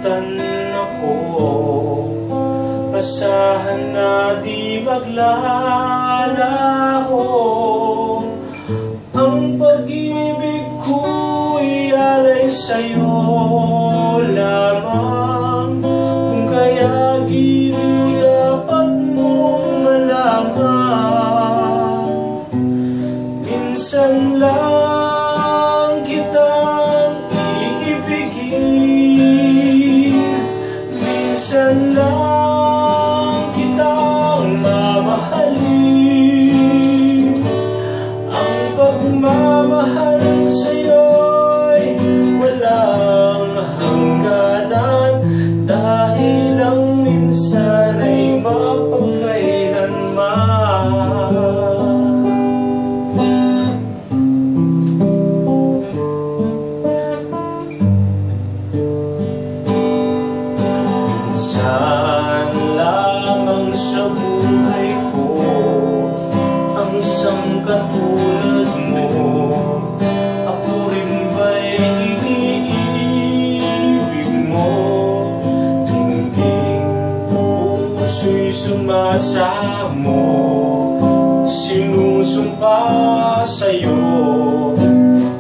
nasaktan ako, asahan na di maglalaho. Ang pag-ibig ko'y alay sa'yo lamang, kung kaya giliw dapat mong malaman. Minsan lang kitang iibigin, minsan lang kitang mamahalin. Ang pagmamahal sa'yo'y walang hangganan, dahil lang minsan ay mapagkailanman. Minsan lamang sa buhay ko ang isang katulad mo. Ako rin ba'y iniibig mo? Dingding puso'y sumasamo, sinusumpa sa'yo.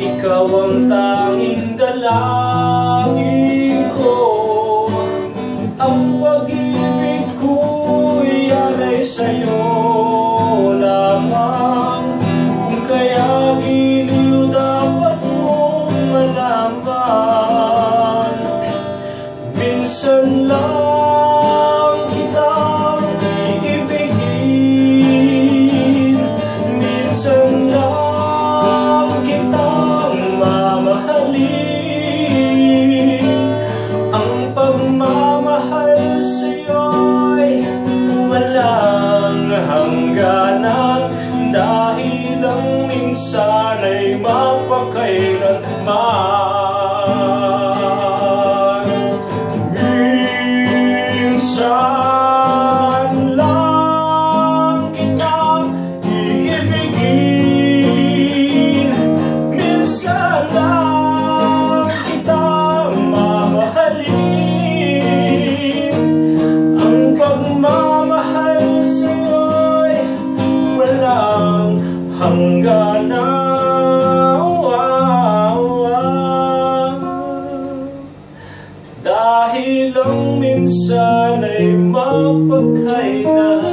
Ikaw ang tanging dalangin ko. Ang pag-ibig ko'y alay sa'yo lamang, kung kaya giliw dapat mong malaman. Minsan lang kitang iibigin, minsan lang kitang mamahalin. Ang pagmamahal sa'yo'y walang hangganan, dahil lang minsan ay mapagkailanman. Minsan lang kitang iibigin, minsan lang kitang mamahalin. Ang pagmamahal sa'yo'y walang hangganan, dahil lang minsan ay mapagkailanman.